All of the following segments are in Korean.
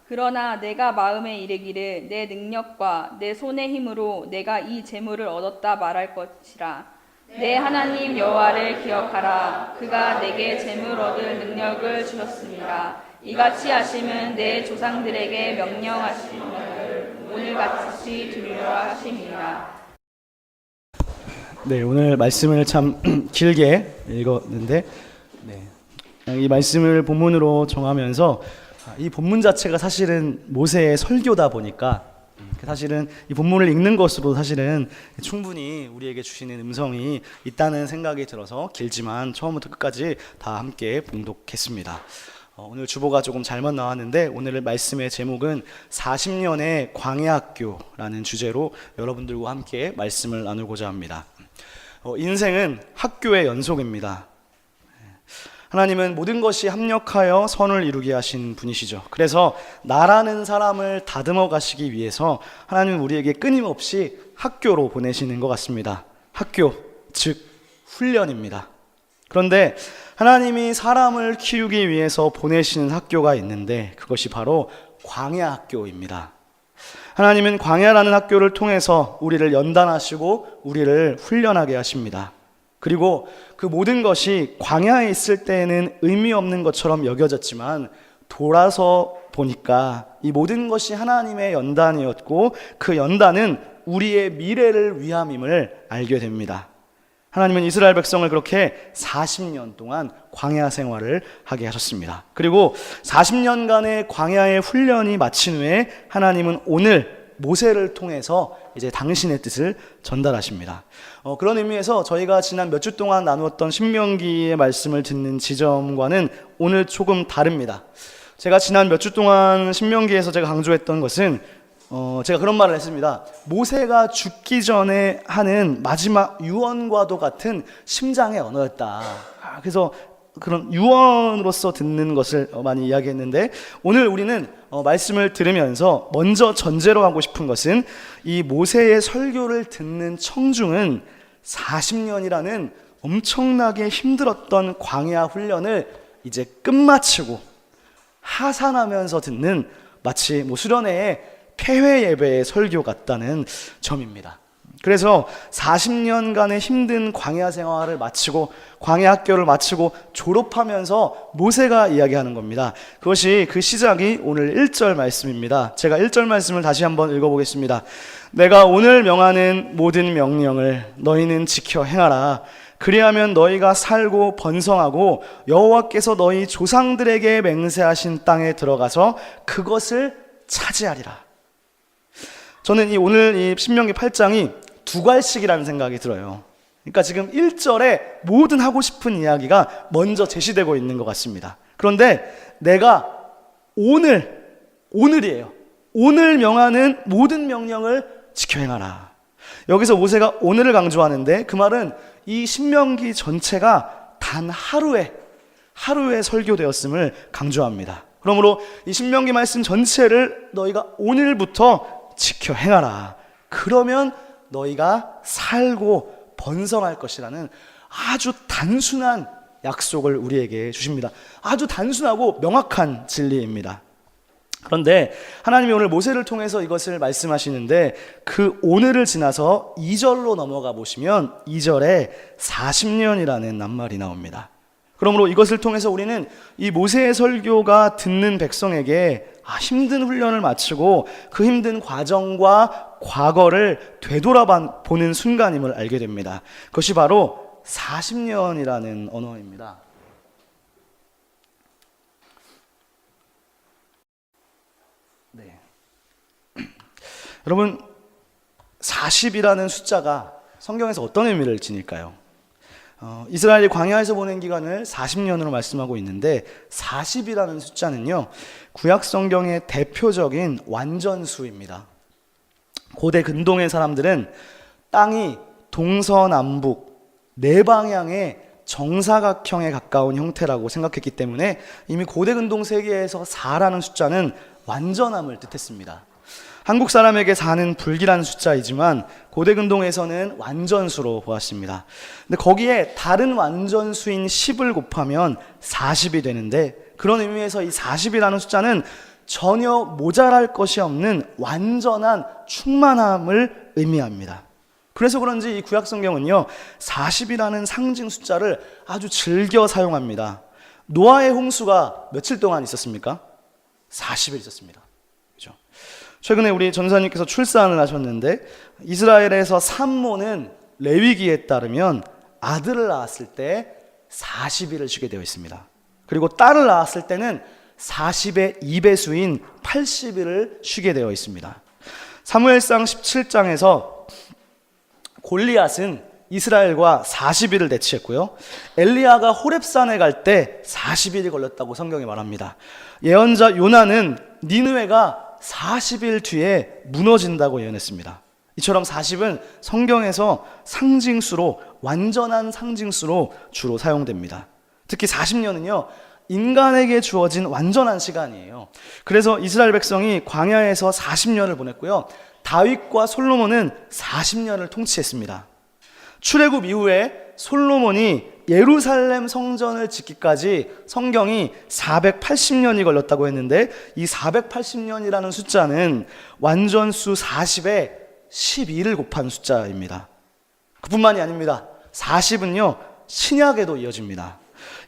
그러나 내가 마음에 이르기를 내 능력과 내 손의 힘으로 내가 이 재물을 얻었다 말할 것이라. 내 하나님 여호와를 기억하라. 그가 내게 재물 얻을 능력을 주셨습니다. 이같이 하심은 내 조상들에게 명령하신 것을 오늘같이 들으라 하심이라. 네, 오늘 말씀을 참 길게 읽었는데, 이 말씀을 본문으로 정하면서 이 본문 자체가 사실은 모세의 설교다 보니까 사실은 이 본문을 읽는 것으로 사실은 충분히 우리에게 주시는 음성이 있다는 생각이 들어서 길지만 처음부터 끝까지 다 함께 봉독했습니다. 오늘 주보가 조금 잘못 나왔는데 오늘 말씀의 제목은 40년의 광야학교라는 주제로 여러분들과 함께 말씀을 나누고자 합니다. 인생은 학교의 연속입니다. 하나님은 모든 것이 합력하여 선을 이루게 하신 분이시죠. 그래서 나라는 사람을 다듬어 가시기 위해서 하나님은 우리에게 끊임없이 학교로 보내시는 것 같습니다. 학교, 즉 훈련입니다. 그런데 하나님이 사람을 키우기 위해서 보내시는 학교가 있는데 그것이 바로 광야 학교입니다. 하나님은 광야라는 학교를 통해서 우리를 연단하시고 우리를 훈련하게 하십니다. 그리고 그 모든 것이 광야에 있을 때에는 의미 없는 것처럼 여겨졌지만 돌아서 보니까 이 모든 것이 하나님의 연단이었고 그 연단은 우리의 미래를 위함임을 알게 됩니다. 하나님은 이스라엘 백성을 그렇게 40년 동안 광야 생활을 하게 하셨습니다. 그리고 40년간의 광야의 훈련이 마친 후에 하나님은 오늘 모세를 통해서 이제 당신의 뜻을 전달하십니다. 그런 의미에서 저희가 지난 몇 주 동안 나누었던 신명기의 말씀을 듣는 지점과는 오늘 조금 다릅니다. 제가 지난 몇 주 동안 신명기에서 제가 강조했던 것은 제가 그런 말을 했습니다. 모세가 죽기 전에 하는 마지막 유언과도 같은 심장의 언어였다. 그래서 그런 유언으로서 듣는 것을 많이 이야기했는데 오늘 우리는 말씀을 들으면서 먼저 전제로 하고 싶은 것은 이 모세의 설교를 듣는 청중은 40년이라는 엄청나게 힘들었던 광야 훈련을 이제 끝마치고 하산하면서 듣는 마치 수련회의 폐회 예배의 설교 같다는 점입니다. 그래서 40년간의 힘든 광야 생활을 마치고 광야 학교를 마치고 졸업하면서 모세가 이야기하는 겁니다. 그것이 그 시작이 오늘 1절 말씀입니다. 제가 1절 말씀을 다시 한번 읽어보겠습니다. 내가 오늘 명하는 모든 명령을 너희는 지켜 행하라. 그리하면 너희가 살고 번성하고 여호와께서 너희 조상들에게 맹세하신 땅에 들어가서 그것을 차지하리라. 저는 오늘 이 신명기 8장이 두 갈씩이라는 생각이 들어요. 그러니까 지금 1절에 모든 하고 싶은 이야기가 먼저 제시되고 있는 것 같습니다. 그런데 내가 오늘이에요. 오늘 명하는 모든 명령을 지켜 행하라. 여기서 모세가 오늘을 강조하는데 그 말은 이 신명기 전체가 단 하루에 설교되었음을 강조합니다. 그러므로 이 신명기 말씀 전체를 너희가 오늘부터 지켜 행하라. 그러면 너희가 살고 번성할 것이라는 아주 단순한 약속을 우리에게 주십니다. 아주 단순하고 명확한 진리입니다. 그런데 하나님이 오늘 모세를 통해서 이것을 말씀하시는데 그 오늘을 지나서 2절로 넘어가 보시면 2절에 40년이라는 낱말이 나옵니다. 그러므로 이것을 통해서 우리는 이 모세의 설교가 듣는 백성에게 힘든 훈련을 마치고 그 힘든 과정과 과거를 되돌아보는 순간임을 알게 됩니다. 그것이 바로 40년이라는 언어입니다. 네. 여러분, 40이라는 숫자가 성경에서 어떤 의미를 지닐까요? 이스라엘이 광야에서 보낸 기간을 40년으로 말씀하고 있는데 40이라는 숫자는요 구약 성경의 대표적인 완전수입니다. 고대 근동의 사람들은 땅이 동서남북 네 방향의 정사각형에 가까운 형태라고 생각했기 때문에 이미 고대 근동 세계에서 4라는 숫자는 완전함을 뜻했습니다. 한국 사람에게 4는 불길한 숫자이지만 고대 근동에서는 완전수로 보았습니다. 근데 거기에 다른 완전수인 10을 곱하면 40이 되는데 그런 의미에서 이 40이라는 숫자는 전혀 모자랄 것이 없는 완전한 충만함을 의미합니다. 그래서 그런지 이 구약 성경은요, 40이라는 상징 숫자를 아주 즐겨 사용합니다. 노아의 홍수가 며칠 동안 있었습니까? 40일 있었습니다. 그죠? 최근에 우리 전사님께서 출산을 하셨는데, 이스라엘에서 산모는 레위기에 따르면 아들을 낳았을 때 40일을 쉬게 되어 있습니다. 그리고 딸을 낳았을 때는 40의 2배수인 80일을 쉬게 되어 있습니다. 사무엘상 17장에서 골리앗은 이스라엘과 40일을 대치했고요. 엘리야가 호렙산에 갈 때 40일이 걸렸다고 성경이 말합니다. 예언자 요나는 니느웨가 40일 뒤에 무너진다고 예언했습니다. 이처럼 40은 성경에서 상징수로, 완전한 상징수로 주로 사용됩니다. 특히 40년은요, 인간에게 주어진 완전한 시간이에요. 그래서 이스라엘 백성이 광야에서 40년을 보냈고요. 다윗과 솔로몬은 40년을 통치했습니다. 출애굽 이후에 솔로몬이 예루살렘 성전을 짓기까지 성경이 480년이 걸렸다고 했는데, 이 480년이라는 숫자는 완전수 40에 12를 곱한 숫자입니다. 그뿐만이 아닙니다. 40은요, 신약에도 이어집니다.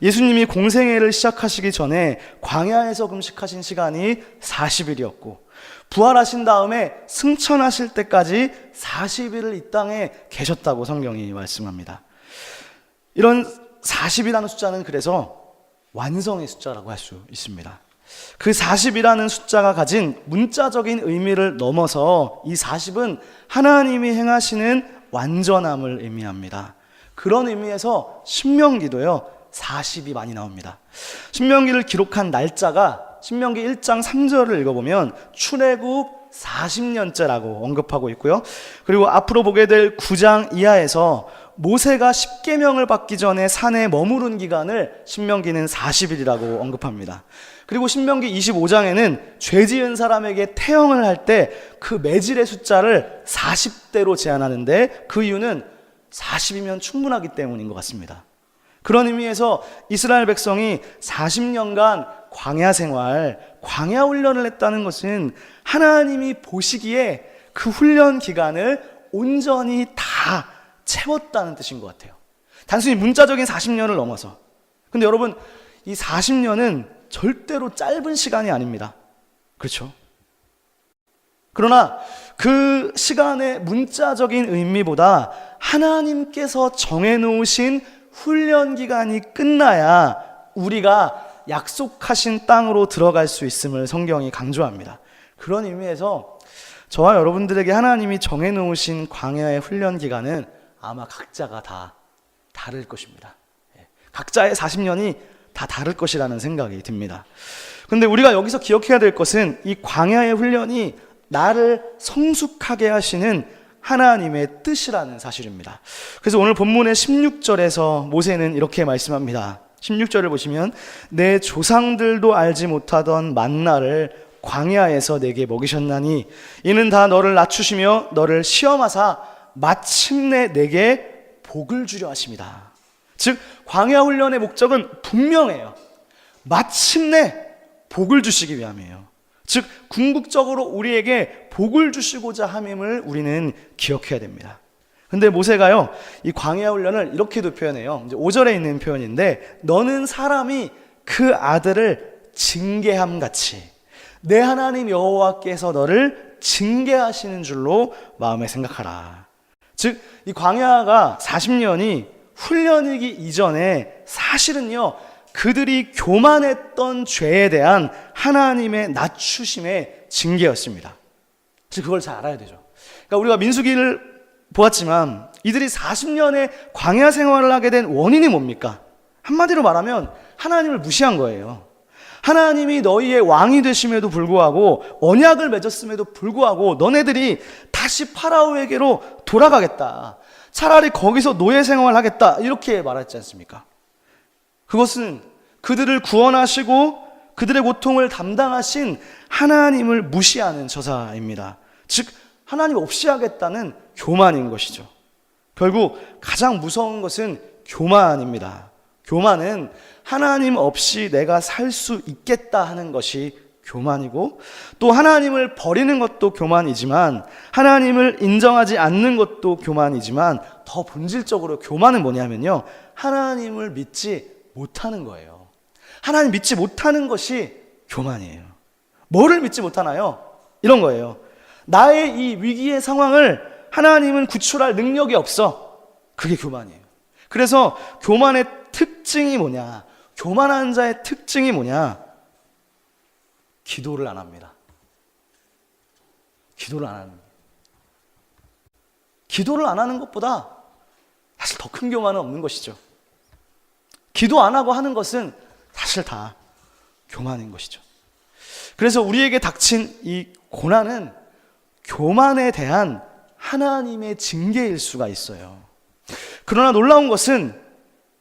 예수님이 공생애를 시작하시기 전에 광야에서 금식하신 시간이 40일이었고, 부활하신 다음에 승천하실 때까지 40일을 이 땅에 계셨다고 성경이 말씀합니다. 이런 40이라는 숫자는 그래서 완성의 숫자라고 할 수 있습니다. 그 40이라는 숫자가 가진 문자적인 의미를 넘어서 이 40은 하나님이 행하시는 완전함을 의미합니다. 그런 의미에서 신명기도요, 40이 많이 나옵니다. 신명기를 기록한 날짜가 신명기 1장 3절을 읽어보면 출애굽 40년째라고 언급하고 있고요. 그리고 앞으로 보게 될 9장 이하에서 모세가 십계명을 받기 전에 산에 머무른 기간을 신명기는 40일이라고 언급합니다. 그리고 신명기 25장에는 죄 지은 사람에게 태형을 할 때 그 매질의 숫자를 40대로 제한하는데, 그 이유는 40이면 충분하기 때문인 것 같습니다. 그런 의미에서 이스라엘 백성이 40년간 광야 생활, 광야 훈련을 했다는 것은 하나님이 보시기에 그 훈련 기간을 온전히 다 채웠다는 뜻인 것 같아요. 단순히 문자적인 40년을 넘어서. 근데 여러분, 이 40년은 절대로 짧은 시간이 아닙니다. 그렇죠? 그러나 그 시간의 문자적인 의미보다 하나님께서 정해놓으신 훈련 기간이 끝나야 우리가 약속하신 땅으로 들어갈 수 있음을 성경이 강조합니다. 그런 의미에서 저와 여러분들에게 하나님이 정해놓으신 광야의 훈련 기간은 아마 각자가 다 다를 것입니다. 각자의 40년이 다 다를 것이라는 생각이 듭니다. 그런데 우리가 여기서 기억해야 될 것은 이 광야의 훈련이 나를 성숙하게 하시는 하나님의 뜻이라는 사실입니다. 그래서 오늘 본문의 16절에서 모세는 이렇게 말씀합니다. 16절을 보시면 내 조상들도 알지 못하던 만나를 광야에서 내게 먹이셨나니 이는 다 너를 낮추시며 너를 시험하사 마침내 내게 복을 주려 하심이다. 즉 광야 훈련의 목적은 분명해요. 마침내 복을 주시기 위함이에요. 즉 궁극적으로 우리에게 복을 주시고자 함임을 우리는 기억해야 됩니다. 근데 모세가요, 이 광야 훈련을 이렇게도 표현해요. 이제 5절에 있는 표현인데, 너는 사람이 그 아들을 징계함 같이 내 하나님 여호와께서 너를 징계하시는 줄로 마음에 생각하라. 즉 이 광야가 40년이 훈련이기 이전에 사실은요, 그들이 교만했던 죄에 대한 하나님의 낮추심의 징계였습니다. 즉 그걸 잘 알아야 되죠. 그러니까 우리가 민수기를 보았지만 이들이 40년의 광야 생활을 하게 된 원인이 뭡니까? 한마디로 말하면 하나님을 무시한 거예요. 하나님이 너희의 왕이 되심에도 불구하고 언약을 맺었음에도 불구하고 너네들이 다시 파라오에게로 돌아가겠다, 차라리 거기서 노예 생활을 하겠다, 이렇게 말했지 않습니까? 그것은 그들을 구원하시고 그들의 고통을 담당하신 하나님을 무시하는 저사입니다. 즉 하나님 없이 하겠다는 교만인 것이죠. 결국 가장 무서운 것은 교만입니다. 교만은 하나님 없이 내가 살 수 있겠다 하는 것이 교만이고, 또 하나님을 버리는 것도 교만이지만 하나님을 인정하지 않는 것도 교만이지만 더 본질적으로 교만은 뭐냐면요, 하나님을 믿지 못하는 거예요. 하나님 믿지 못하는 것이 교만이에요. 뭐를 믿지 못하나요? 이런 거예요. 나의 이 위기의 상황을 하나님은 구출할 능력이 없어. 그게 교만이에요. 그래서 교만의 특징이 뭐냐? 교만한 자의 특징이 뭐냐? 기도를 안 합니다. 기도를 안 하는 거예요. 기도를 안 하는 것보다 사실 더 큰 교만은 없는 것이죠. 기도 안 하고 하는 것은 사실 다 교만인 것이죠. 그래서 우리에게 닥친 이 고난은 교만에 대한 하나님의 징계일 수가 있어요. 그러나 놀라운 것은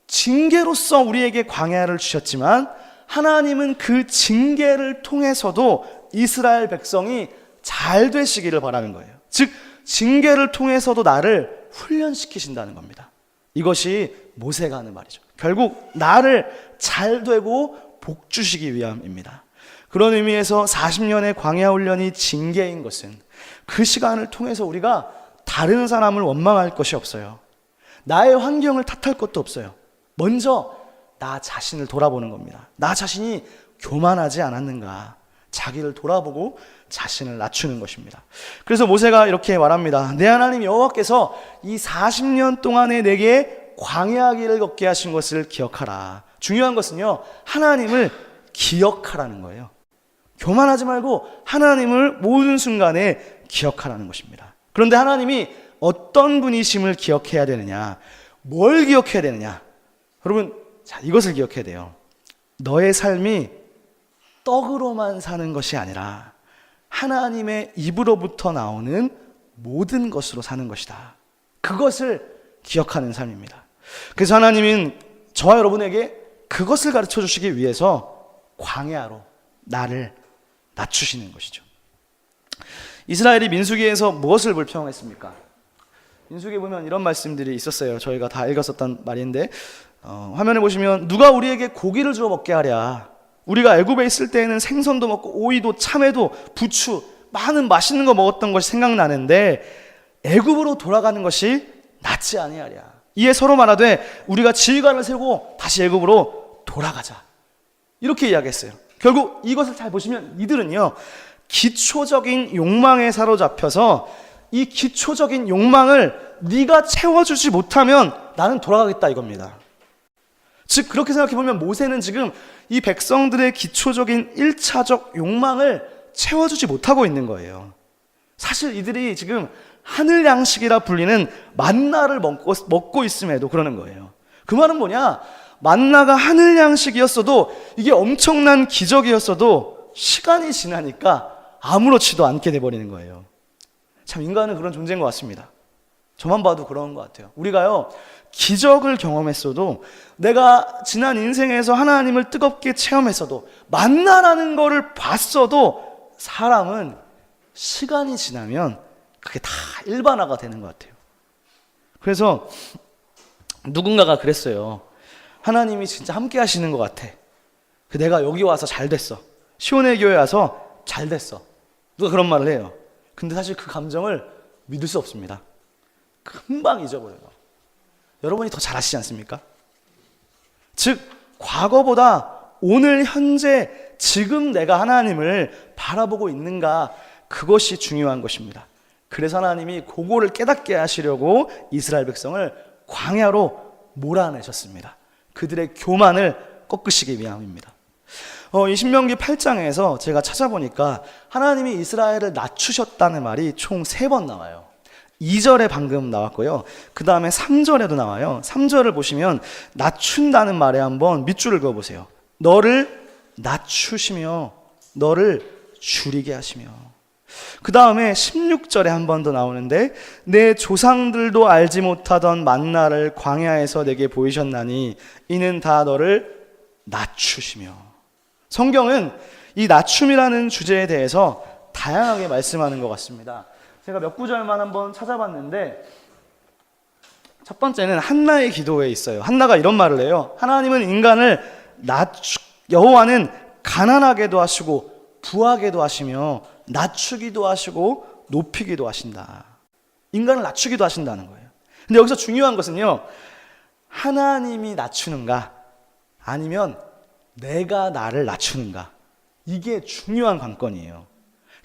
징계로서 우리에게 광야를 주셨지만 하나님은 그 징계를 통해서도 이스라엘 백성이 잘 되시기를 바라는 거예요. 즉 징계를 통해서도 나를 훈련시키신다는 겁니다. 이것이 모세가 하는 말이죠. 결국 나를 잘 되고 복 주시기 위함입니다. 그런 의미에서 40년의 광야 훈련이 징계인 것은 그 시간을 통해서 우리가 다른 사람을 원망할 것이 없어요. 나의 환경을 탓할 것도 없어요. 먼저 나 자신을 돌아보는 겁니다. 나 자신이 교만하지 않았는가, 자기를 돌아보고 자신을 낮추는 것입니다. 그래서 모세가 이렇게 말합니다. 내 하나님 여호와께서 이 40년 동안에 내게 광야 길을 걷게 하신 것을 기억하라. 중요한 것은요, 하나님을 기억하라는 거예요. 교만하지 말고 하나님을 모든 순간에 기억하라는 것입니다. 그런데 하나님이 어떤 분이심을 기억해야 되느냐, 뭘 기억해야 되느냐? 여러분, 자, 이것을 기억해야 돼요. 너의 삶이 떡으로만 사는 것이 아니라 하나님의 입으로부터 나오는 모든 것으로 사는 것이다. 그것을 기억하는 삶입니다. 그래서 하나님은 저와 여러분에게 그것을 가르쳐 주시기 위해서 광야로 나를 낮추시는 것이죠. 이스라엘이 민수기에서 무엇을 불평했습니까? 민수기에 보면 이런 말씀들이 있었어요. 저희가 다 읽었었던 말인데, 화면에 보시면 누가 우리에게 고기를 주어 먹게 하랴. 우리가 애굽에 있을 때에는 생선도 먹고 오이도 참외도 부추 많은 맛있는 거 먹었던 것이 생각나는데 애굽으로 돌아가는 것이 낫지 아니하랴. 이에 서로 말하되 우리가 지휘관을 세우고 다시 애굽으로 돌아가자. 이렇게 이야기했어요. 결국 이것을 잘 보시면 이들은요, 기초적인 욕망에 사로잡혀서 이 기초적인 욕망을 네가 채워주지 못하면 나는 돌아가겠다 이겁니다. 즉 그렇게 생각해보면 모세는 지금 이 백성들의 기초적인 1차적 욕망을 채워주지 못하고 있는 거예요. 사실 이들이 지금 하늘 양식이라 불리는 만나를 먹고 있음에도 그러는 거예요. 그 말은 뭐냐? 만나가 하늘 양식이었어도, 이게 엄청난 기적이었어도 시간이 지나니까 아무렇지도 않게 돼버리는 거예요. 참 인간은 그런 존재인 것 같습니다. 저만 봐도 그런 것 같아요. 우리가요, 기적을 경험했어도, 내가 지난 인생에서 하나님을 뜨겁게 체험했어도, 만나라는 거를 봤어도 사람은 시간이 지나면 그게 다 일반화가 되는 것 같아요. 그래서 누군가가 그랬어요. 하나님이 진짜 함께 하시는 것 같아. 내가 여기 와서 잘 됐어. 시온의 교회 와서 잘 됐어. 누가 그런 말을 해요. 근데 사실 그 감정을 믿을 수 없습니다. 금방 잊어버려요. 여러분이 더 잘 아시지 않습니까? 즉 과거보다 오늘 현재 지금 내가 하나님을 바라보고 있는가, 그것이 중요한 것입니다. 그래서 하나님이 그거를 깨닫게 하시려고 이스라엘 백성을 광야로 몰아내셨습니다. 그들의 교만을 꺾으시기 위함입니다. 이 신명기 8장에서 제가 찾아보니까 하나님이 이스라엘을 낮추셨다는 말이 총 3번 나와요. 2절에 방금 나왔고요. 그 다음에 3절에도 나와요. 3절을 보시면 낮춘다는 말에 한번 밑줄을 그어보세요. 너를 낮추시며 너를 줄이게 하시며. 그 다음에 16절에 한 번 더 나오는데 내 조상들도 알지 못하던 만나를 광야에서 내게 보이셨나니 이는 다 너를 낮추시며. 성경은 이 낮춤이라는 주제에 대해서 다양하게 말씀하는 것 같습니다. 제가 몇 구절만 한번 찾아봤는데, 첫 번째는 한나의 기도에 있어요. 한나가 이런 말을 해요. 하나님은 인간을 여호와는 가난하게도 하시고 부하게도 하시며 낮추기도 하시고 높이기도 하신다. 인간을 낮추기도 하신다는 거예요. 근데 여기서 중요한 것은요, 하나님이 낮추는가 아니면 내가 나를 낮추는가, 이게 중요한 관건이에요.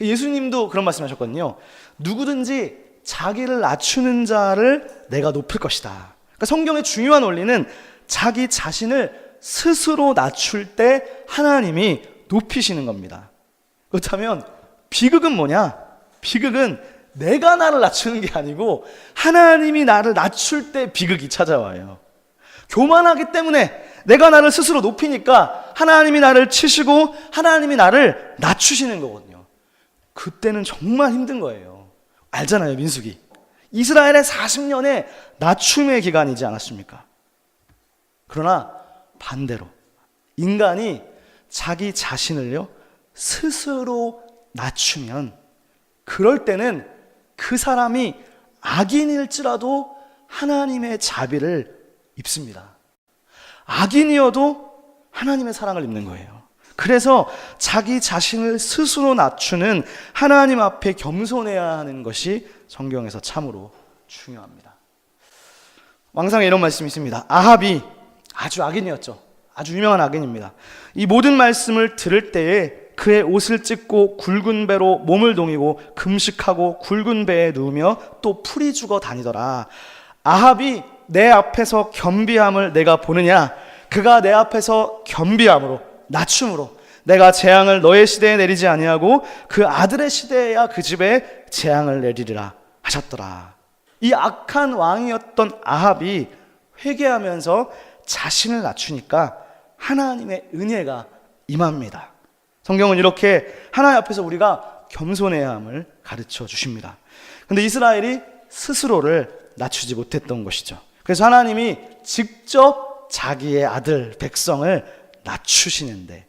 예수님도 그런 말씀하셨거든요. 누구든지 자기를 낮추는 자를 내가 높일 것이다. 그러니까 성경의 중요한 원리는 자기 자신을 스스로 낮출 때 하나님이 높이시는 겁니다. 그렇다면 비극은 뭐냐? 비극은 내가 나를 낮추는 게 아니고 하나님이 나를 낮출 때 비극이 찾아와요. 교만하기 때문에 내가 나를 스스로 높이니까 하나님이 나를 치시고 하나님이 나를 낮추시는 거거든요. 그때는 정말 힘든 거예요. 알잖아요, 민수기. 이스라엘의 40년의 낮춤의 기간이지 않았습니까? 그러나 반대로 인간이 자기 자신을요 스스로 낮추면, 그럴 때는 그 사람이 악인일지라도 하나님의 자비를 입습니다. 악인이어도 하나님의 사랑을 입는 거예요. 그래서 자기 자신을 스스로 낮추는 하나님 앞에 겸손해야 하는 것이 성경에서 참으로 중요합니다. 왕상에 이런 말씀이 있습니다. 아합이 아주 악인이었죠. 아주 유명한 악인입니다. 이 모든 말씀을 들을 때에 그의 옷을 찢고 굵은 배로 몸을 동이고 금식하고 굵은 배에 누우며 또 풀이 죽어 다니더라. 아합이 내 앞에서 겸비함을 내가 보느냐? 그가 내 앞에서 겸비함으로, 낮춤으로 내가 재앙을 너의 시대에 내리지 아니하고 그 아들의 시대에야 그 집에 재앙을 내리리라 하셨더라. 이 악한 왕이었던 아합이 회개하면서 자신을 낮추니까 하나님의 은혜가 임합니다. 성경은 이렇게 하나님 앞에서 우리가 겸손해야 함을 가르쳐 주십니다. 그런데 이스라엘이 스스로를 낮추지 못했던 것이죠. 그래서 하나님이 직접 자기의 아들 백성을 낮추시는데,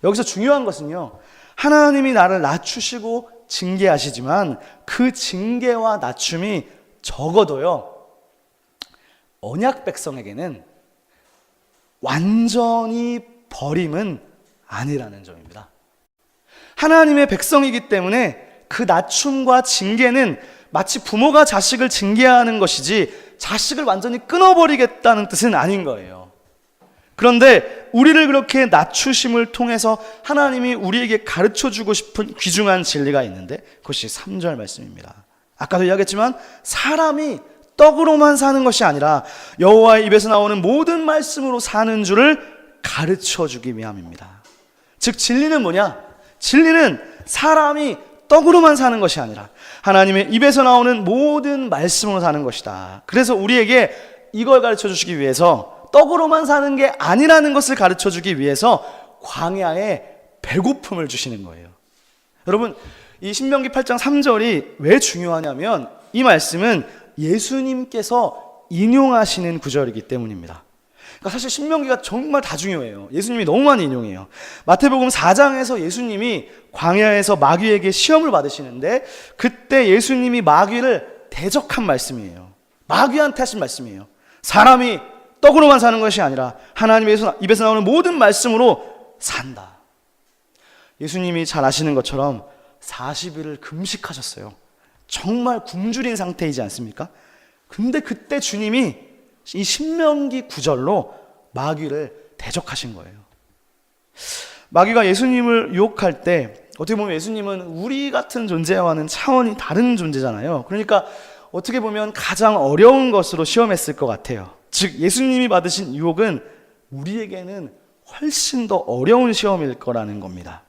여기서 중요한 것은요, 하나님이 나를 낮추시고 징계하시지만 그 징계와 낮춤이 적어도요 언약 백성에게는 완전히 버림은 아니라는 점입니다. 하나님의 백성이기 때문에 그 낮춤과 징계는 마치 부모가 자식을 징계하는 것이지 자식을 완전히 끊어버리겠다는 뜻은 아닌 거예요. 그런데 우리를 그렇게 낮추심을 통해서 하나님이 우리에게 가르쳐주고 싶은 귀중한 진리가 있는데, 그것이 3절 말씀입니다. 아까도 이야기했지만 사람이 떡으로만 사는 것이 아니라 여호와의 입에서 나오는 모든 말씀으로 사는 줄을 가르쳐주기 위함입니다. 즉 진리는 뭐냐? 진리는 사람이 떡으로만 사는 것이 아니라 하나님의 입에서 나오는 모든 말씀으로 사는 것이다. 그래서 우리에게 이걸 가르쳐주시기 위해서, 떡으로만 사는 게 아니라는 것을 가르쳐주기 위해서 광야에 배고픔을 주시는 거예요. 여러분, 이 신명기 8장 3절이 왜 중요하냐면 이 말씀은 예수님께서 인용하시는 구절이기 때문입니다. 그러니까 사실 신명기가 정말 다 중요해요. 예수님이 너무 많이 인용해요. 마태복음 4장에서 예수님이 광야에서 마귀에게 시험을 받으시는데 그때 예수님이 마귀를 대적한 말씀이에요. 마귀한테 하신 말씀이에요. 사람이 떡으로만 사는 것이 아니라 하나님의 입에서 나오는 모든 말씀으로 산다. 예수님이 잘 아시는 것처럼 40일을 금식하셨어요. 정말 굶주린 상태이지 않습니까? 근데 그때 주님이 이 신명기 9절로 마귀를 대적하신 거예요. 마귀가 예수님을 유혹할 때 어떻게 보면 예수님은 우리 같은 존재와는 차원이 다른 존재잖아요. 그러니까 어떻게 보면 가장 어려운 것으로 시험했을 것 같아요. 즉 예수님이 받으신 유혹은 우리에게는 훨씬 더 어려운 시험일 거라는 겁니다.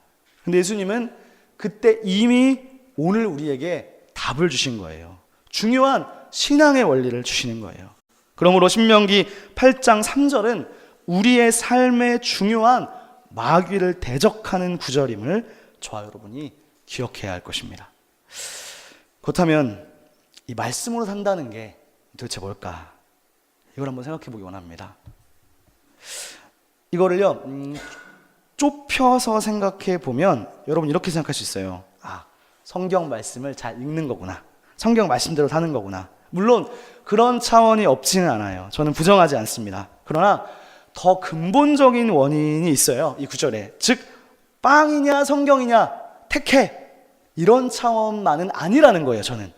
근데 예수님은 그때 이미 오늘 우리에게 답을 주신 거예요. 중요한 신앙의 원리를 주시는 거예요. 그러므로 신명기 8장 3절은 우리의 삶의 중요한 마귀를 대적하는 구절임을 저와 여러분이 기억해야 할 것입니다. 그렇다면 이 말씀으로 산다는 게 도대체 뭘까? 이걸 한번 생각해 보기 원합니다. 이거를요 좁혀서 생각해 보면 여러분 이렇게 생각할 수 있어요. 아, 성경 말씀을 잘 읽는 거구나. 성경 말씀대로 사는 거구나. 물론 그런 차원이 없지는 않아요. 저는 부정하지 않습니다. 그러나 더 근본적인 원인이 있어요. 이 구절에. 즉 빵이냐 성경이냐 택해, 이런 차원만은 아니라는 거예요. 저는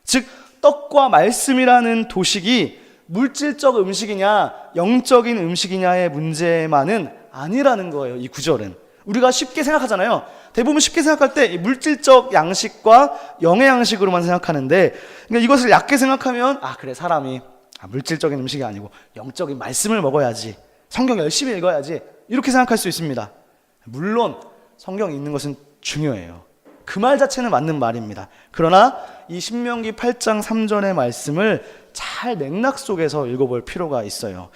즉 떡과 말씀이라는 도식이 물질적 음식이냐 영적인 음식이냐의 문제만은 아니라는 거예요. 이 구절은 우리가 쉽게 생각하잖아요. 대부분 쉽게 생각할 때 물질적 양식과 영의 양식으로만 생각하는데, 그러니까 이것을 얕게 생각하면 그래, 사람이 물질적인 음식이 아니고 영적인 말씀을 먹어야지, 성경 열심히 읽어야지, 이렇게 생각할 수 있습니다. 물론 성경이 있는 것은 중요해요. 그 말 자체는 맞는 말입니다. 그러나 이 신명기 8장 3절의 말씀을 잘 맥락 속에서 읽어볼 필요가 있어요.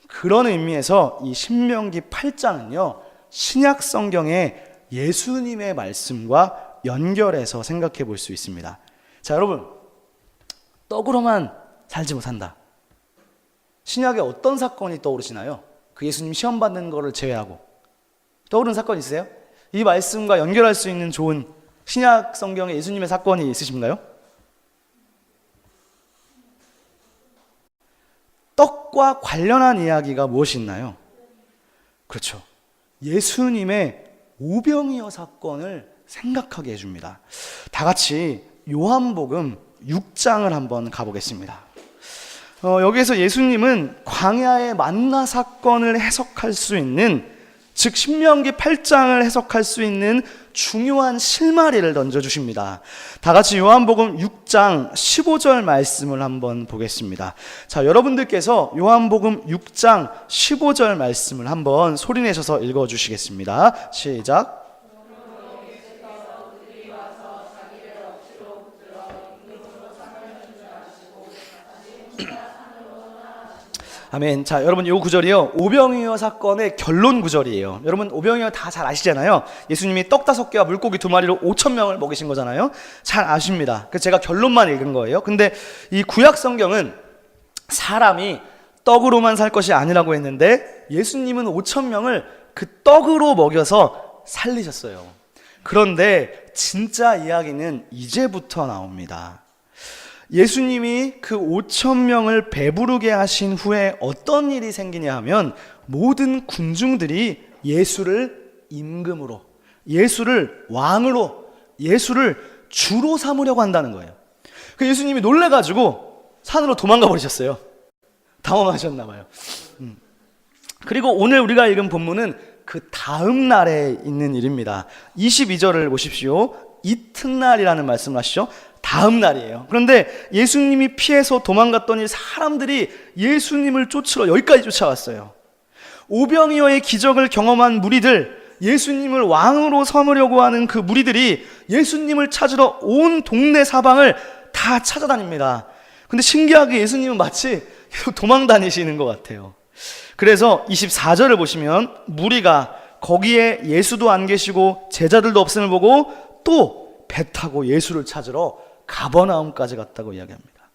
그런 의미에서 이 신명기 8장은요, 신약 성경의 예수님의 말씀과 연결해서 생각해 볼 수 있습니다. 자, 여러분, 떡으로만 살지 못한다. 신약에 어떤 사건이 떠오르시나요? 그 예수님 시험 받는 거를 제외하고 떠오르는 사건 있으세요? 이 말씀과 연결할 수 있는 좋은 신약 성경에 예수님의 사건이 있으신가요? 떡과 관련한 이야기가 무엇이 있나요? 그렇죠. 예수님의 오병이어 사건을 생각하게 해줍니다. 다 같이 요한복음 6장을 한번 가보겠습니다. 여기에서 예수님은 광야의 만나 사건을 해석할 수 있는, 즉 신명기 8장을 해석할 수 있는 중요한 실마리를 던져주십니다. 다 같이 요한복음 6장 15절 말씀을 한번 보겠습니다. 자, 여러분들께서 요한복음 6장 15절 말씀을 한번 소리내셔서 읽어주시겠습니다. 시작. 아멘. 자, 여러분, 이 구절이요, 오병이어 사건의 결론 구절이에요. 여러분, 오병이어 다 잘 아시잖아요. 예수님이 떡 5개와 물고기 2마리로 5,000명을 먹이신 거잖아요. 잘 아십니다. 그래서 제가 결론만 읽은 거예요. 근데 이 구약 성경은 사람이 떡으로만 살 것이 아니라고 했는데 예수님은 5,000명을 그 떡으로 먹여서 살리셨어요. 그런데 진짜 이야기는 이제부터 나옵니다. 예수님이 그 5,000명을 배부르게 하신 후에 어떤 일이 생기냐 하면, 모든 군중들이 예수를 임금으로, 예수를 왕으로, 예수를 주로 삼으려고 한다는 거예요. 그 예수님이 놀래가지고 산으로 도망가 버리셨어요. 당황하셨나 봐요. 그리고 오늘 우리가 읽은 본문은 그 다음 날에 있는 일입니다. 22절을 보십시오. 이튿날이라는 말씀을 하시죠. 다음 날이에요. 그런데 예수님이 피해서 도망갔더니 사람들이 예수님을 쫓으러 여기까지 쫓아왔어요. 오병이어의 기적을 경험한 무리들, 예수님을 왕으로 삼으려고 하는 그 무리들이 예수님을 찾으러 온 동네 사방을 다 찾아다닙니다. 근데 신기하게 예수님은 마치 계속 도망 다니시는 것 같아요. 그래서 24절을 보시면 무리가 거기에 예수도 안 계시고 제자들도 없음을 보고 또 배 타고 예수를 찾으러 가버나움까지 갔다고 이야기합니다.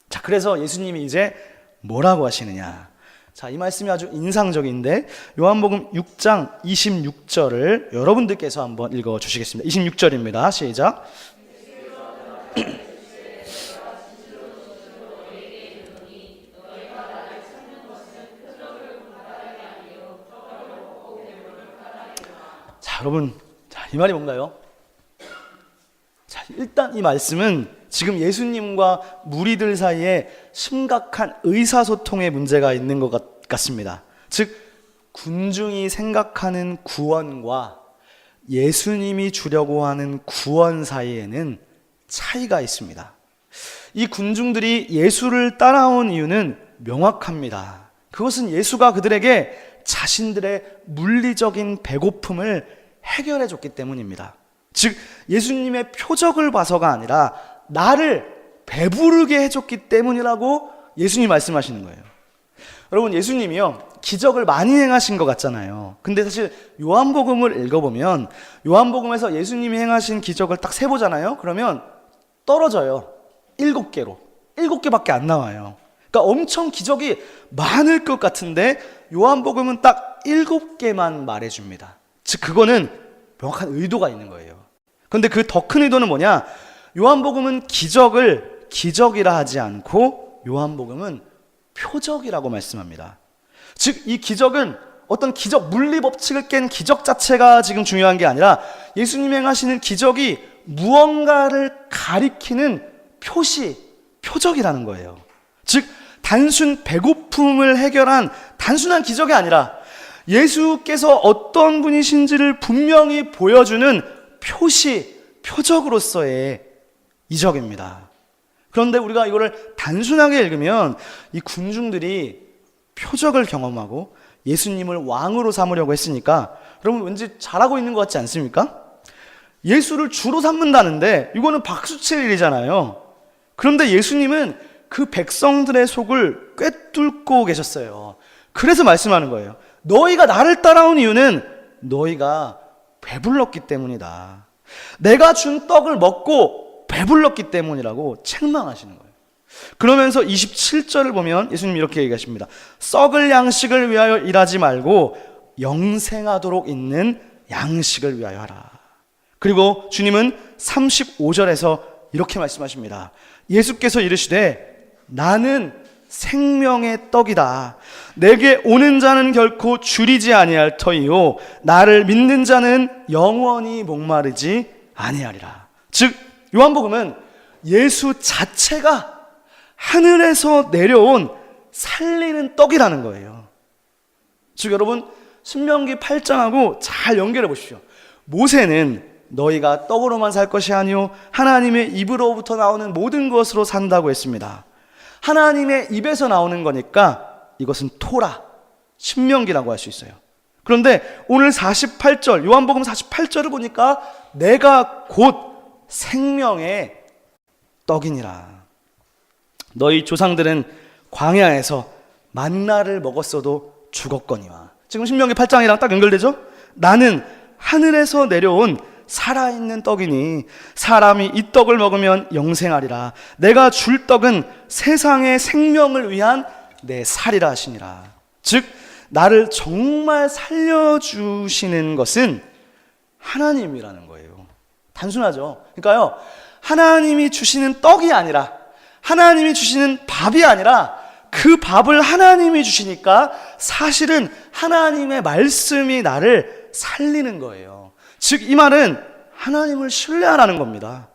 자, 그래서 예수님이 이제 뭐라고 하시느냐. 자, 이 말씀이 아주 인상적인데 요한복음 6장 26절을 여러분들께서 한번 읽어 주시겠습니다. 26절입니다. 시작. 자, 여러분, 자, 이 말이 뭔가요? 자, 일단 이 말씀은 지금 예수님과 무리들 사이에 심각한 의사소통의 문제가 있는 것 같습니다. 즉, 군중이 생각하는 구원과 예수님이 주려고 하는 구원 사이에는 차이가 있습니다. 이 군중들이 예수를 따라온 이유는 명확합니다. 그것은 예수가 그들에게 자신들의 물리적인 배고픔을 해결해 줬기 때문입니다. 즉, 예수님의 표적을 봐서가 아니라 나를 배부르게 해줬기 때문이라고 예수님이 말씀하시는 거예요. 여러분, 예수님이요, 기적을 많이 행하신 것 같잖아요. 근데 사실 요한복음을 읽어보면 요한복음에서 예수님이 행하신 기적을 딱 세보잖아요. 그러면 떨어져요. 7개로. 7개밖에 안 나와요. 그러니까 엄청 기적이 많을 것 같은데 요한복음은 딱 7개만 말해줍니다. 즉, 그거는 명확한 의도가 있는 거예요. 그런데 그 더 큰 의도는 뭐냐? 요한복음은 기적을 기적이라 하지 않고 요한복음은 표적이라고 말씀합니다. 즉, 이 기적은 어떤 기적, 물리 법칙을 깬 기적 자체가 지금 중요한 게 아니라 예수님이 행하시는 기적이 무언가를 가리키는 표시, 표적이라는 거예요. 즉 단순 배고픔을 해결한 단순한 기적이 아니라 예수께서 어떤 분이신지를 분명히 보여주는 표시, 표적으로서의 이적입니다. 그런데 우리가 이거를 단순하게 읽으면 이 군중들이 표적을 경험하고 예수님을 왕으로 삼으려고 했으니까 여러분 왠지 잘하고 있는 것 같지 않습니까? 예수를 주로 삼는다는데 이거는 박수칠 일이잖아요. 그런데 예수님은 그 백성들의 속을 꿰뚫고 계셨어요. 그래서 말씀하는 거예요. 너희가 나를 따라온 이유는 너희가 배불렀기 때문이다. 내가 준 떡을 먹고 배불렀기 때문이라고 책망하시는 거예요. 그러면서 27절을 보면 예수님이 이렇게 얘기하십니다. 썩을 양식을 위하여 일하지 말고 영생하도록 있는 양식을 위하여 하라. 그리고 주님은 35절에서 이렇게 말씀하십니다. 예수께서 이르시되 나는 생명의 떡이다. 내게 오는 자는 결코 줄이지 아니할 터이요 나를 믿는 자는 영원히 목마르지 아니하리라. 즉 요한복음은 예수 자체가 하늘에서 내려온 살리는 떡이라는 거예요. 즉 여러분 신명기 8장하고 잘 연결해 보십시오. 모세는 너희가 떡으로만 살 것이 아니요 하나님의 입으로부터 나오는 모든 것으로 산다고 했습니다. 하나님의 입에서 나오는 거니까 이것은 토라, 신명기라고 할 수 있어요. 그런데 오늘 48절, 요한복음 48절을 보니까 내가 곧 생명의 떡이니라. 너희 조상들은 광야에서 만나를 먹었어도 죽었거니와. 지금 신명기 8장이랑 딱 연결되죠? 나는 하늘에서 내려온 살아있는 떡이니 사람이 이 떡을 먹으면 영생하리라. 내가 줄 떡은 세상의 생명을 위한 내 살이라 하시니라. 즉 나를 정말 살려주시는 것은 하나님이라는 거예요. 단순하죠. 그러니까요, 하나님이 주시는 떡이 아니라, 하나님이 주시는 밥이 아니라 그 밥을 하나님이 주시니까 사실은 하나님의 말씀이 나를 살리는 거예요. 즉 이 말은 하나님을 신뢰하라는 겁니다.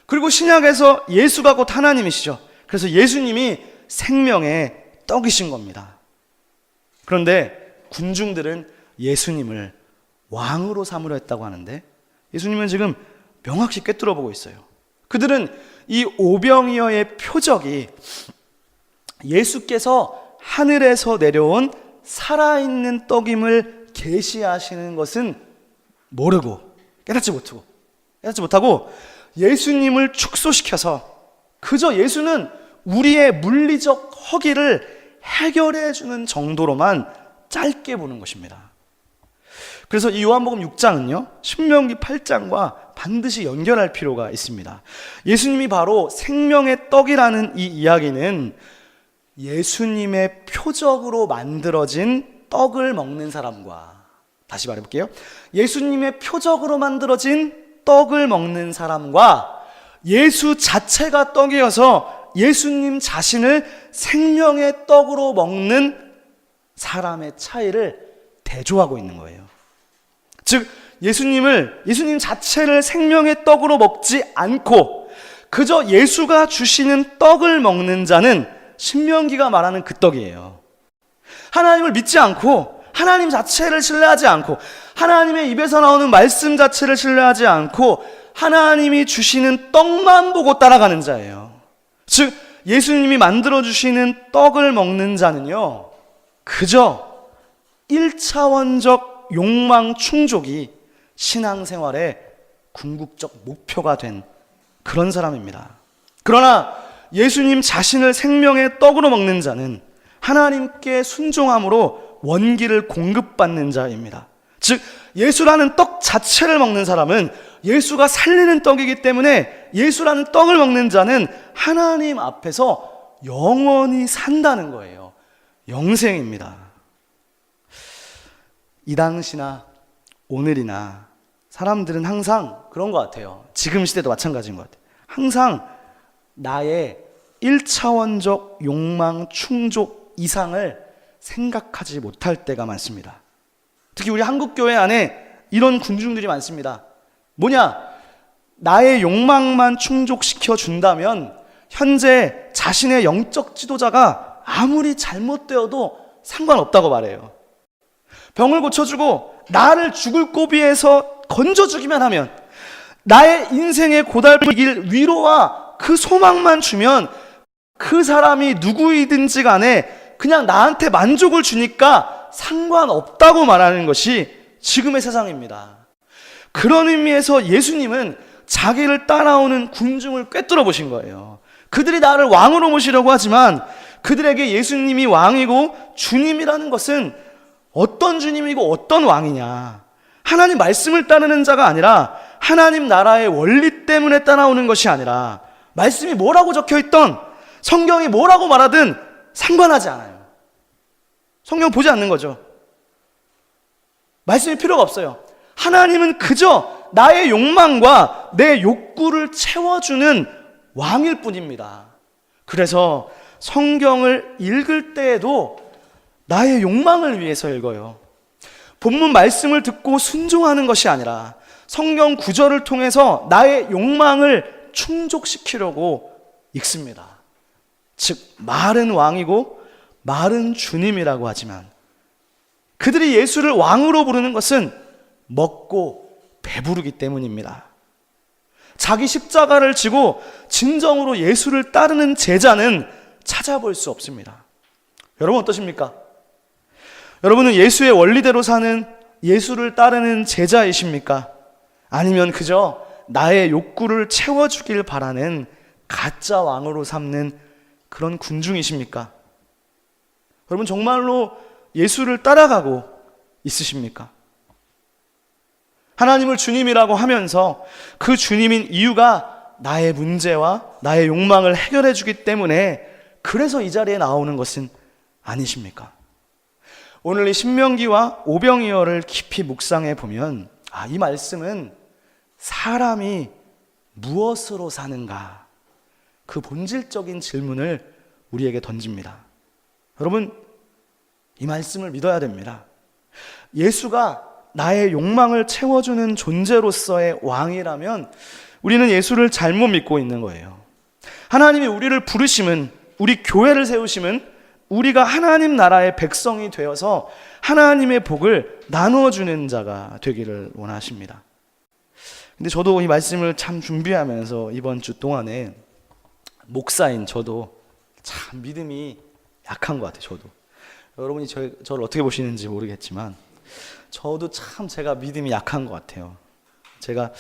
그리고 신약에서 예수가 곧 하나님이시죠. 그래서 예수님이 생명의 떡이신 겁니다. 그런데 군중들은 예수님을 왕으로 삼으려 했다고 하는데 예수님은 지금 명확히 꿰뚫어 보고 있어요. 그들은 이 오병이어의 표적이 예수께서 하늘에서 내려온 살아있는 떡임을 계시하시는 것은 모르고 깨닫지 못하고 예수님을 축소시켜서 그저 예수는 우리의 물리적 허기를 해결해 주는 정도로만 짧게 보는 것입니다. 그래서 이 요한복음 6장은요 신명기 8장과 반드시 연결할 필요가 있습니다. 예수님이 바로 생명의 떡이라는 이 이야기는 예수님의 표적으로 만들어진 떡을 먹는 사람과, 다시 말해볼게요, 예수님의 표적으로 만들어진 떡을 먹는 사람과 예수 자체가 떡이어서 예수님 자신을 생명의 떡으로 먹는 사람의 차이를 대조하고 있는 거예요. 즉 예수님 자체를 생명의 떡으로 먹지 않고 그저 예수가 주시는 떡을 먹는 자는 신명기가 말하는 그 떡이에요. 하나님을 믿지 않고 하나님 자체를 신뢰하지 않고 하나님의 입에서 나오는 말씀 자체를 신뢰하지 않고 하나님이 주시는 떡만 보고 따라가는 자예요. 즉 예수님이 만들어주시는 떡을 먹는 자는요 그저 1차원적 욕망 충족이 신앙생활의 궁극적 목표가 된 그런 사람입니다. 그러나 예수님 자신을 생명의 떡으로 먹는 자는 하나님께 순종함으로 원기를 공급받는 자입니다. 즉 예수라는 떡 자체를 먹는 사람은 예수가 살리는 떡이기 때문에 예수라는 떡을 먹는 자는 하나님 앞에서 영원히 산다는 거예요. 영생입니다. 이 당시나 오늘이나 사람들은 항상 그런 것 같아요. 지금 시대도 마찬가지인 것 같아요. 항상 나의 1차원적 욕망 충족 이상을 생각하지 못할 때가 많습니다. 특히 우리 한국교회 안에 이런 군중들이 많습니다. 뭐냐? 나의 욕망만 충족시켜 준다면 현재 자신의 영적 지도자가 아무리 잘못되어도 상관없다고 말해요. 병을 고쳐주고 나를 죽을 고비에서 건져주기만 하면, 나의 인생의 고달픈 길 위로와 그 소망만 주면 그 사람이 누구이든지 간에 그냥 나한테 만족을 주니까 상관없다고 말하는 것이 지금의 세상입니다. 그런 의미에서 예수님은 자기를 따라오는 군중을 꿰뚫어 보신 거예요. 그들이 나를 왕으로 모시려고 하지만 그들에게 예수님이 왕이고 주님이라는 것은 어떤 주님이고 어떤 왕이냐, 하나님 말씀을 따르는 자가 아니라 하나님 나라의 원리 때문에 따라오는 것이 아니라 말씀이 뭐라고 적혀있던, 성경이 뭐라고 말하든 상관하지 않아요. 성경 보지 않는 거죠. 말씀이 필요가 없어요. 하나님은 그저 나의 욕망과 내 욕구를 채워주는 왕일 뿐입니다. 그래서 성경을 읽을 때에도 나의 욕망을 위해서 읽어요. 본문 말씀을 듣고 순종하는 것이 아니라 성경 구절을 통해서 나의 욕망을 충족시키려고 읽습니다. 즉, 말은 왕이고 말은 주님이라고 하지만 그들이 예수를 왕으로 부르는 것은 먹고 배부르기 때문입니다. 자기 십자가를 지고 진정으로 예수를 따르는 제자는 찾아볼 수 없습니다. 여러분 어떠십니까? 여러분은 예수의 원리대로 사는, 예수를 따르는 제자이십니까? 아니면 그저 나의 욕구를 채워주길 바라는 가짜 왕으로 삼는 그런 군중이십니까? 여러분 정말로 예수를 따라가고 있으십니까? 하나님을 주님이라고 하면서 그 주님인 이유가 나의 문제와 나의 욕망을 해결해 주기 때문에 그래서 이 자리에 나오는 것은 아니십니까? 오늘 이 신명기와 오병이어를 깊이 묵상해 보면 이 말씀은 사람이 무엇으로 사는가, 그 본질적인 질문을 우리에게 던집니다. 여러분, 이 말씀을 믿어야 됩니다. 예수가 나의 욕망을 채워주는 존재로서의 왕이라면 우리는 예수를 잘못 믿고 있는 거예요. 하나님이 우리를 부르심은, 우리 교회를 세우심은 우리가 하나님 나라의 백성이 되어서 하나님의 복을 나누어 주는 자가 되기를 원하십니다. 근데 저도 이 말씀을 참 준비하면서 이번 주 동안에 목사인 저도 참 믿음이 약한 것 같아요. 저도. 여러분이 저를 어떻게 보시는지 모르겠지만 저도 참 제가 믿음이 약한 것 같아요. 제가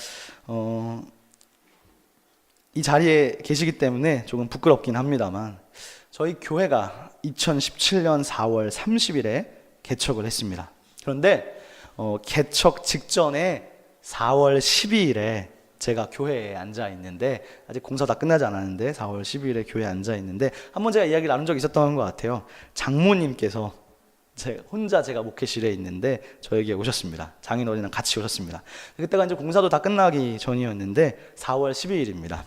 이 자리에 계시기 때문에 조금 부끄럽긴 합니다만 저희 교회가 2017년 4월 30일에 개척을 했습니다. 그런데 개척 직전에 4월 12일에 제가 교회에 앉아 있는데, 아직 공사 다 끝나지 않았는데 4월 12일에 교회에 앉아 있는데 한번 제가 이야기를 나눈 적이 있었던 것 같아요. 장모님께서 제가 목회실에 있는데 저에게 오셨습니다. 장인어른이랑 같이 오셨습니다. 그때가 이제 공사도 다 끝나기 전이었는데 4월 12일입니다.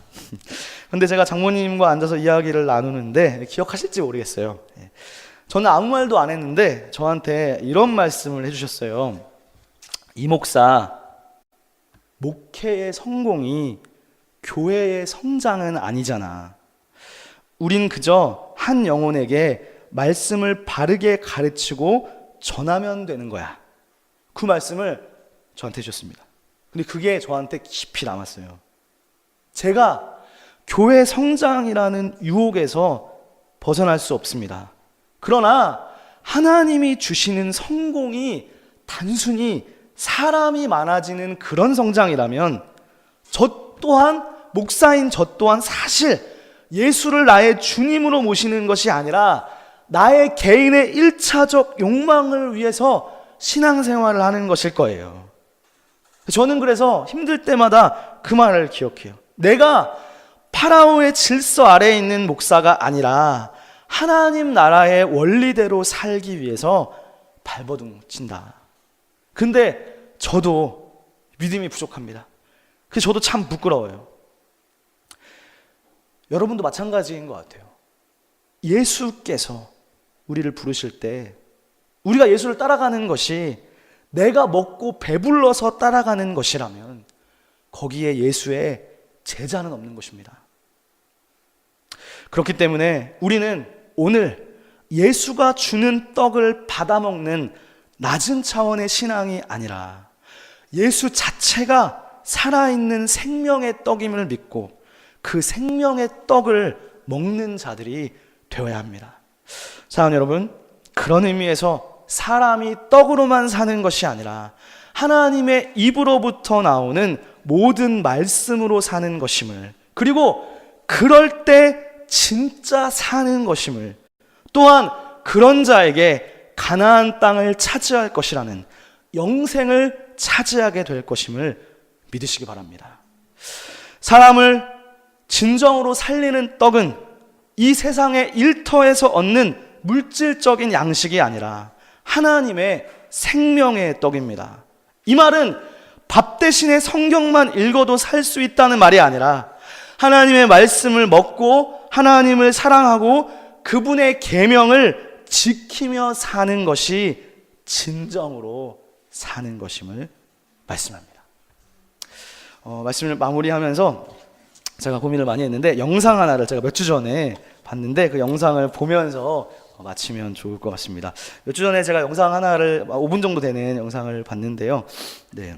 근데 제가 장모님과 앉아서 이야기를 나누는데 기억하실지 모르겠어요. 저는 아무 말도 안 했는데 저한테 이런 말씀을 해주셨어요. 이 목사, 목회의 성공이 교회의 성장은 아니잖아. 우린 그저 한 영혼에게 말씀을 바르게 가르치고 전하면 되는 거야. 그 말씀을 저한테 해주셨습니다. 근데 그게 저한테 깊이 남았어요. 제가 교회 성장이라는 유혹에서 벗어날 수 없습니다. 그러나 하나님이 주시는 성공이 단순히 사람이 많아지는 그런 성장이라면 저 또한, 목사인 저 또한 사실 예수를 나의 주님으로 모시는 것이 아니라 나의 개인의 1차적 욕망을 위해서 신앙생활을 하는 것일 거예요. 저는 그래서 힘들 때마다 그 말을 기억해요. 내가 파라오의 질서 아래에 있는 목사가 아니라 하나님 나라의 원리대로 살기 위해서 발버둥 친다. 근데 저도 믿음이 부족합니다. 그래서 저도 참 부끄러워요. 여러분도 마찬가지인 것 같아요. 예수께서 우리를 부르실 때 우리가 예수를 따라가는 것이 내가 먹고 배불러서 따라가는 것이라면 거기에 예수의 제자는 없는 것입니다. 그렇기 때문에 우리는 오늘 예수가 주는 떡을 받아먹는 낮은 차원의 신앙이 아니라 예수 자체가 살아있는 생명의 떡임을 믿고 그 생명의 떡을 먹는 자들이 되어야 합니다. 사랑하는 여러분, 그런 의미에서 사람이 떡으로만 사는 것이 아니라 하나님의 입으로부터 나오는 모든 말씀으로 사는 것임을, 그리고 그럴 때 진짜 사는 것임을, 또한 그런 자에게 가나안 땅을 차지할 것이라는 영생을 차지하게 될 것임을 믿으시기 바랍니다. 사람을 진정으로 살리는 떡은 이 세상의 일터에서 얻는 물질적인 양식이 아니라 하나님의 생명의 떡입니다. 이 말은 밥 대신에 성경만 읽어도 살 수 있다는 말이 아니라 하나님의 말씀을 먹고 하나님을 사랑하고 그분의 계명을 지키며 사는 것이 진정으로 사는 것임을 말씀합니다. 말씀을 마무리하면서 제가 고민을 많이 했는데 영상 하나를 제가 몇 주 전에 봤는데 그 영상을 보면서 마치면 좋을 것 같습니다. 몇 주 전에 제가 영상 하나를 5분 정도 되는 영상을 봤는데요. 네.